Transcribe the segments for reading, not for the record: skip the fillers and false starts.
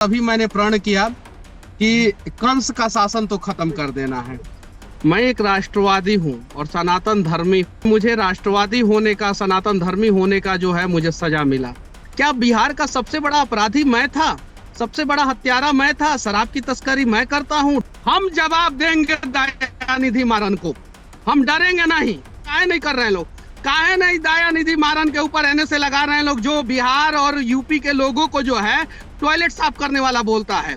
अभी मैंने प्रण किया कि कंस का शासन तो खत्म कर देना है। मैं एक राष्ट्रवादी हूँ और सनातन धर्मी। मुझे राष्ट्रवादी होने का, सनातन धर्मी होने का जो है मुझे सजा मिला। क्या बिहार का सबसे बड़ा अपराधी मैं था? सबसे बड़ा हत्यारा मैं था? शराब की तस्करी मैं करता हूँ? हम जवाब देंगे दयानिधि मारन को। हम डरेंगे नहीं। काहे नहीं कर रहे हैं लोग? काहे नहीं दयानिधि मारन के ऊपर एनएसए लगा रहे हैं लोग, जो बिहार और यूपी के लोगों को जो है टॉयलेट साफ करने वाला बोलता है।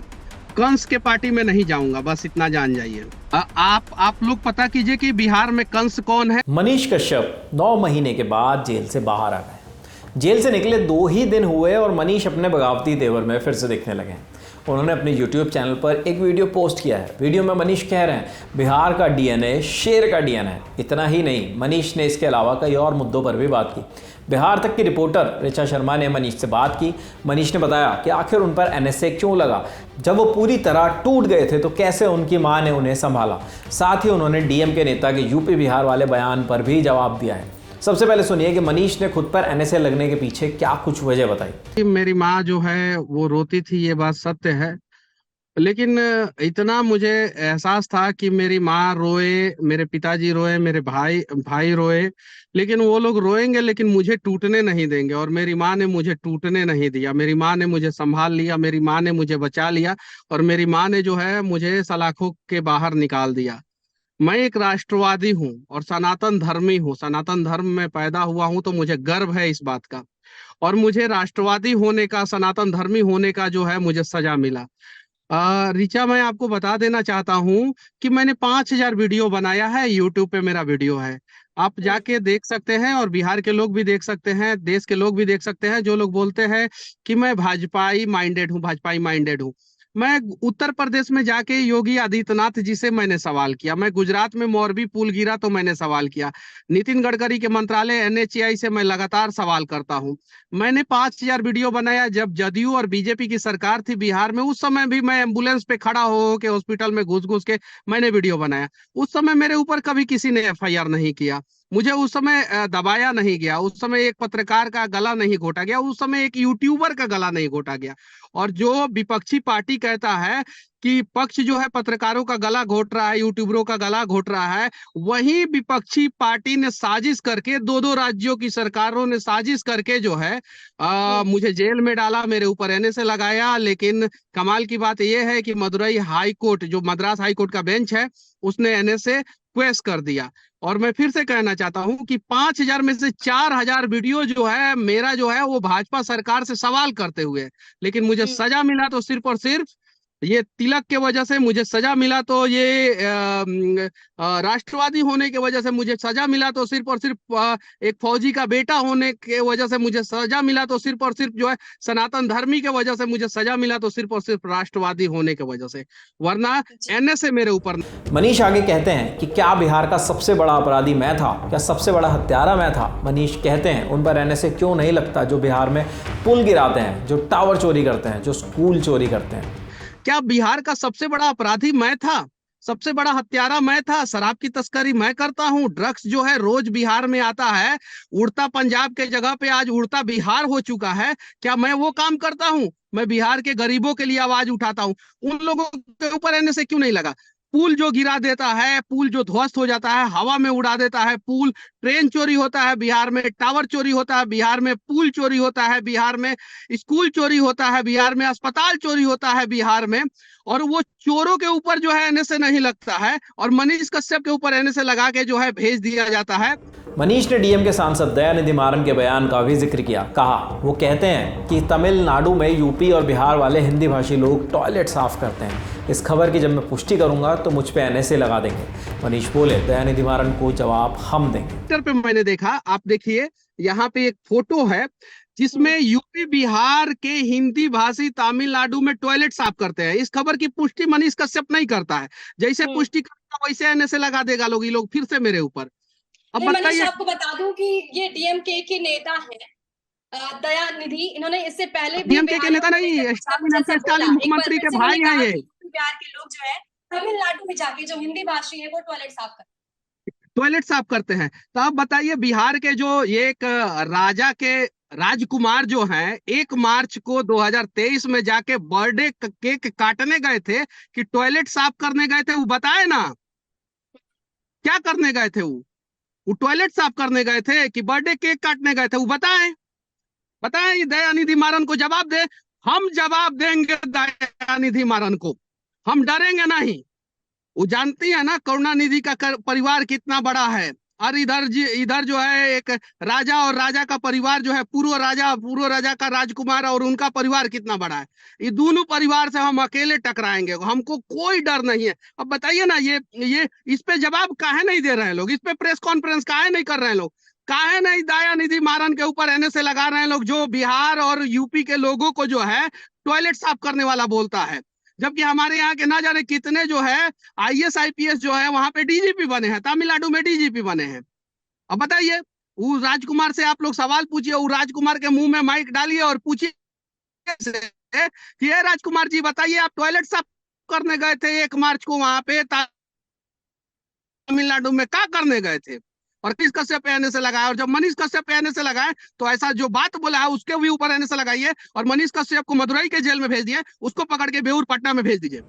कंस के पार्टी में नहीं जाऊंगा, बस इतना जान जाइए। आप लोग पता कीजिए कि बिहार में कंस कौन है। मनीष कश्यप 9 महीने के बाद जेल से बाहर आ गए। जेल से निकले 2 ही दिन हुए और मनीष अपने बगावती तेवर में फिर से दिखने लगे। उन्होंने अपने YouTube चैनल पर एक वीडियो पोस्ट किया है। वीडियो में मनीष कह रहे हैं बिहार का डीएनए शेर का डीएनए। इतना ही नहीं, मनीष ने इसके अलावा कई और मुद्दों पर भी बात की। बिहार तक की रिपोर्टर ऋचा शर्मा ने मनीष से बात की। मनीष ने बताया कि आखिर उन पर एनएसए क्यों लगा, जब वो पूरी तरह टूट गए थे तो कैसे उनकी मां ने उन्हें संभाला। साथ ही उन्होंने डीएम के नेता के यूपी बिहार वाले बयान पर भी जवाब दिया है। सबसे पहले सुनिए कि मनीष ने खुद पर एनएसए लगने के पीछे क्या कुछ वजह बताई। मेरी माँ जो है वो रोती थी, ये बात सत्य है। लेकिन इतना मुझे एहसास था कि मेरी माँ रोए, मेरे पिताजी रोए, मेरे भाई भाई रोए, लेकिन वो लोग रोएंगे लेकिन मुझे टूटने नहीं देंगे। और मेरी माँ ने मुझे टूटने नहीं दिया। मेरी माँ ने मुझे संभाल लिया, मेरी माँ ने मुझे बचा लिया, और मेरी माँ ने जो है मुझे सलाखों के बाहर निकाल दिया। मैं एक राष्ट्रवादी हूँ और सनातन धर्मी हूँ। सनातन धर्म में पैदा हुआ हूँ तो मुझे गर्व है इस बात का। और मुझे राष्ट्रवादी होने का, सनातन धर्मी होने का जो है मुझे सजा मिला। रिचा, मैं आपको बता देना चाहता हूँ कि मैंने 5,000 वीडियो बनाया है। यूट्यूब पे मेरा वीडियो है, आप जाके देख सकते हैं। और बिहार के लोग भी देख सकते हैं, देश के लोग भी देख सकते हैं। जो लोग बोलते हैं कि मैं भाजपाई माइंडेड हूँ, भाजपाई माइंडेड हूँ, मैं उत्तर प्रदेश में जाके योगी आदित्यनाथ जी से मैंने सवाल किया। मैं गुजरात में मोरबी पुल गिरा तो मैंने सवाल किया। नितिन गडकरी के मंत्रालय एनएचएआई से मैं लगातार सवाल करता हूँ। मैंने 5,000 वीडियो बनाया। जब जदयू और बीजेपी की सरकार थी बिहार में, उस समय भी मैं एम्बुलेंस पे खड़ा हो के हॉस्पिटल में घुस घुस के मैंने वीडियो बनाया। उस समय मेरे ऊपर कभी किसी ने एफआईआर नहीं किया। मुझे उस समय दबाया नहीं गया। उस समय एक पत्रकार का गला नहीं घोटा गया। उस समय एक यूट्यूबर का गला नहीं घोटा गया। और जो विपक्षी पार्टी कहता है कि पक्ष जो है पत्रकारों का गला घोट रहा है, यूट्यूबरों का गला घोट रहा है, वही विपक्षी पार्टी ने साजिश करके, 2 राज्यों की सरकारों ने साजिश करके जो है मुझे जेल में डाला, मेरे ऊपर एनएसए लगाया। लेकिन कमाल की बात यह है कि मदुरई हाई कोर्ट, जो मद्रास हाई कोर्ट का बेंच है, उसने एनएसए क्वेश कर दिया। और मैं फिर से कहना चाहता हूं कि 5,000 में से 4,000 वीडियो जो है मेरा जो है वो भाजपा सरकार से सवाल करते हुए। लेकिन मुझे सजा मिला तो सिर्फ और सिर्फ ये तिलक के वजह से मुझे सजा मिला। तो ये राष्ट्रवादी होने के वजह से मुझे सजा मिला। तो सिर्फ और सिर्फ एक फौजी का बेटा होने के वजह से मुझे सजा मिला। तो सिर्फ और सिर्फ जो है सनातन धर्मी के वजह से मुझे सजा मिला। तो सिर्फ और सिर्फ राष्ट्रवादी होने की वजह से, वरना एनएसए मेरे ऊपर। मनीष आगे कहते हैं कि क्या बिहार का सबसे बड़ा अपराधी मैं था, क्या सबसे बड़ा हत्यारा मैं था। मनीष कहते हैं उन पर एनएसए क्यों नहीं लगता, जो बिहार में पुल गिराते हैं, जो टावर चोरी करते हैं, जो स्कूल चोरी करते हैं। क्या बिहार का सबसे बड़ा अपराधी मैं था? सबसे बड़ा हत्यारा मैं था? शराब की तस्करी मैं करता हूँ? ड्रग्स जो है रोज बिहार में आता है, उड़ता पंजाब के जगह पे आज उड़ता बिहार हो चुका है। क्या मैं वो काम करता हूँ? मैं बिहार के गरीबों के लिए आवाज उठाता हूँ। उन लोगों के ऊपर एनएसए क्यों नहीं लगा? पुल जो गिरा देता है, पुल जो ध्वस्त हो जाता है, हवा में उड़ा देता है पुल, ट्रेन चोरी होता है बिहार में, टावर चोरी होता है बिहार में, पुल चोरी होता है बिहार में, स्कूल चोरी होता है बिहार में, अस्पताल चोरी होता है बिहार में, और वो चोरों के ऊपर जो है एनएसए नहीं लगता है, और मनीष कश्यप के ऊपर एनएसए लगा के जो है भेज दिया जाता है। मनीष ने डीएम के सांसद दयानिधि मारन के बयान का भी जिक्र किया। कहा, वो कहते हैं कि तमिलनाडु में यूपी और बिहार वाले हिंदी भाषी लोग टॉयलेट साफ करते हैं। इस खबर की जब मैं पुष्टि करूंगा तो मुझ पे एनएसए लगा देंगे। मनीष बोले, दयानिधि मारन को जवाब हम देंगे। ट्विटर पे मैंने देखा, आप देखिए यहाँ पे एक फोटो है जिसमें यूपी बिहार के हिंदी भाषी तमिलनाडु में टॉयलेट साफ करते हैं। इस खबर की पुष्टि मनीष कश्यप नहीं करता है। जैसे पुष्टि करता वैसे एनएसए लगा देगा लोग, ये लोग फिर से मेरे ऊपर। अब मनीष, बताइए। आपको बता दूं कि ये डीएमके के नेता हैं दयानिधि। इन्होंने इससे पहले भी डीएमके के नेता नहीं, स्टालिन जैसा बोला। स्टालिन एक बार मुख्यमंत्री फिर के से भाई इन्होंने हैं कहा ये। कि बिहार के लोग जो है तमिलनाडु में जाके जो हिंदी भाषी है वो टॉयलेट साफ करते हैं। टॉयलेट साफ करते हैं। तो अब बताइए, बिहार के जो एक राजा के राजकुमार जो हैं 1 मार्च को 2023 में जाके बर्थडे केक काटने गए थे कि टॉयलेट साफ करने गए थे? वो बताए ना, क्या करने गए थे? वो टॉयलेट साफ करने गए थे कि बर्थडे केक काटने गए थे? वो बताएं, बताएं। ये दयानिधि मारन को जवाब दे। हम जवाब देंगे दयानिधि मारन को, हम डरेंगे नहीं। वो जानती है ना करुणानिधि का परिवार कितना बड़ा है, और इधर जो है एक राजा, और राजा का परिवार जो है पूर्व राजा का राजकुमार, और उनका परिवार कितना बड़ा है। ये दोनों परिवार से हम अकेले टकराएंगे, हमको कोई डर नहीं है। अब बताइए ना, ये इस पे जवाब काहे नहीं दे रहे हैं लोग? इस पे प्रेस कॉन्फ्रेंस काहे नहीं कर रहे हैं लोग? काहे नहीं दयानिधि मारन के ऊपर एनएसए लगा रहे हैं लोग, जो बिहार और यूपी के लोगों को जो है टॉयलेट साफ करने वाला बोलता है? जबकि हमारे यहाँ के ना जाने कितने जो है आईएएस आईपीएस जो है वहां पे डीजीपी बने हैं, तमिलनाडु में डीजीपी बने हैं। अब बताइए, वो राजकुमार से आप लोग सवाल पूछिए, वो राजकुमार के मुंह में माइक डालिए और पूछिए कि ये राजकुमार जी बताइए, आप टॉयलेट साफ करने गए थे 1 मार्च को वहां पे तमिलनाडु में, क्या करने गए थे? और किस कश्यप पे एनएसए लगाया? और जब मनीष कश्यप पे एनएसए लगाए तो ऐसा जो बात बोला है उसके भी ऊपर एनएसए लगाइए, और मनीष कश्यप को मदुरई के जेल में भेज दिए, उसको पकड़ के बेऊर पटना में भेज दीजिए।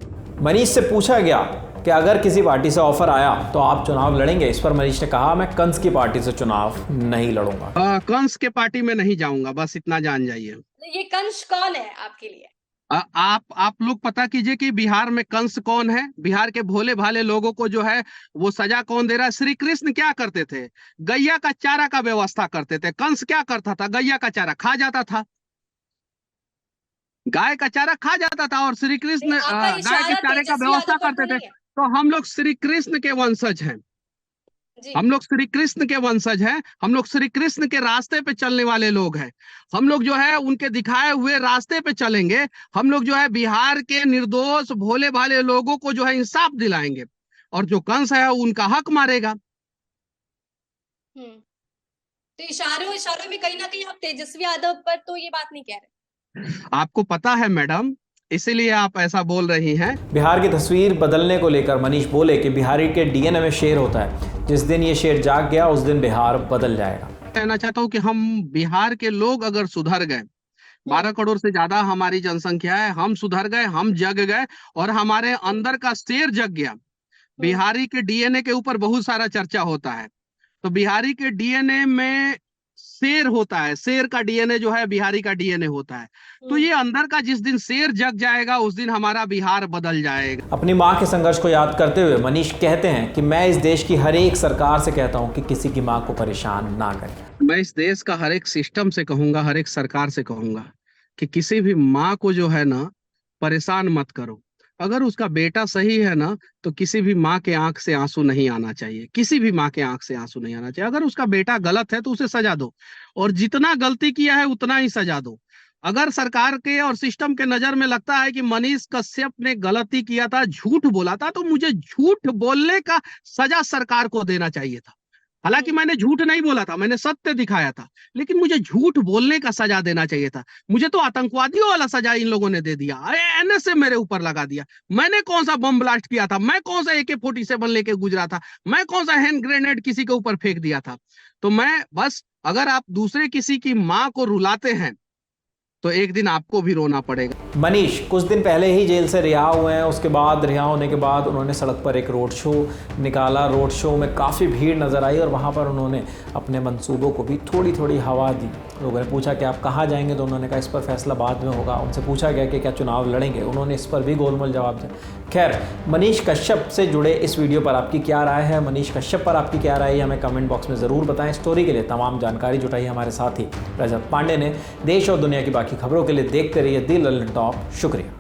मनीष से पूछा गया कि अगर किसी पार्टी से ऑफर आया तो आप चुनाव लड़ेंगे? इस पर मनीष ने कहा, मैं कंस की पार्टी से चुनाव नहीं लड़ूंगा। कंस के पार्टी में नहीं जाऊंगा, बस इतना जान जाइए। ये कंस कौन है आपके लिए? आप लोग पता कीजिए कि बिहार में कंस कौन है। बिहार के भोले भाले लोगों को जो है वो सजा कौन दे रहा है? श्री कृष्ण क्या करते थे? गैया का चारा का व्यवस्था करते थे। कंस क्या करता था? गैया का चारा खा जाता था, गाय का चारा खा जाता था, और श्री कृष्ण गाय के चारे का व्यवस्था करते थे। तो हम लोग श्री कृष्ण के वंशज हैं, हम लोग श्री कृष्ण के वंशज हैं, हम लोग श्री कृष्ण के रास्ते पे चलने वाले लोग हैं। हम लोग जो है उनके दिखाए हुए रास्ते पे चलेंगे। हम लोग जो है बिहार के निर्दोष भोले भाले लोगों को जो है इंसाफ दिलाएंगे, और जो कंस है उनका हक मारेगा। तो इशारों में कहीं ना कहीं आप तेजस्वी यादव पर तो ये बात नहीं कह रहे? आपको पता है मैडम, इसीलिए आप ऐसा बोल रही हैं। बिहार की तस्वीर बदलने को लेकर मनीष बोले कि बिहारी के डीएनए में शेर होता है, जिस दिन ये शेर जाग गया उस दिन बिहार बदल जाएगा। कहना चाहता हूँ कि हम बिहार के लोग अगर सुधर गए, 12 करोड़ से ज्यादा हमारी जनसंख्या है, हम सुधर गए, हम जग गए, और हमारे अंदर का शेर जग गया। बिहारी के डीएनए के ऊपर बहुत सारा चर्चा होता है, तो बिहारी के डीएनए में शेर होता है, शेर का डीएनए जो है बिहारी का डीएनए होता है। तो ये अंदर का जिस दिन शेर जग जाएगा उस दिन हमारा बिहार बदल जाएगा। अपनी माँ के संघर्ष को याद करते हुए मनीष कहते हैं कि मैं इस देश की हर एक सरकार से कहता हूँ कि किसी की माँ को परेशान ना करें। मैं इस देश का हर एक सिस्टम से कहूंगा, हर एक सरकार से कहूंगा कि किसी भी माँ को जो है ना परेशान मत करो। अगर उसका बेटा सही है ना तो किसी भी माँ के आंख से आंसू नहीं आना चाहिए, किसी भी माँ के आंख से आंसू नहीं आना चाहिए। अगर उसका बेटा गलत है तो उसे सजा दो, और जितना गलती किया है उतना ही सजा दो। अगर सरकार के और सिस्टम के नजर में लगता है कि मनीष कश्यप ने गलती किया था, झूठ बोला था, तो मुझे झूठ बोलने का सजा सरकार को देना चाहिए था। हालांकि मैंने झूठ नहीं बोला था, मैंने सत्य दिखाया था, लेकिन मुझे झूठ बोलने का सजा देना चाहिए था। मुझे तो आतंकवादियों वाला सजा इन लोगों ने दे दिया, एनएसए मेरे ऊपर लगा दिया। मैंने कौन सा बम ब्लास्ट किया था? मैं कौन सा AK-47 लेके गुजरा था? मैं कौन सा हैंड ग्रेनेड किसी के ऊपर फेंक दिया था? तो मैं बस, अगर आप दूसरे किसी की माँ को रुलाते हैं तो एक दिन आपको भी रोना पड़ेगा। मनीष कुछ दिन पहले ही जेल से रिहा हुए हैं। उसके बाद रिहा होने के बाद उन्होंने सड़क पर एक रोड शो निकाला। रोड शो में काफ़ी भीड़ नज़र आई और वहाँ पर उन्होंने अपने मंसूबों को भी थोड़ी थोड़ी हवा दी। लोगों ने पूछा कि आप कहाँ जाएंगे, तो उन्होंने कहा इस पर फैसला बाद में होगा। उनसे पूछा गया कि क्या चुनाव लड़ेंगे, उन्होंने इस पर भी गोलमोल जवाब दिया। खैर, मनीष कश्यप से जुड़े इस वीडियो पर आपकी क्या राय है, मनीष कश्यप पर आपकी क्या राय है, हमें कमेंट बॉक्स में ज़रूर बताएं। स्टोरी के लिए तमाम जानकारी जुटाई हमारे साथी रजत पांडे ने। देश और दुनिया की बाकी खबरों के लिए देखते रहिए दी लल्लन टॉप। शुक्रिया।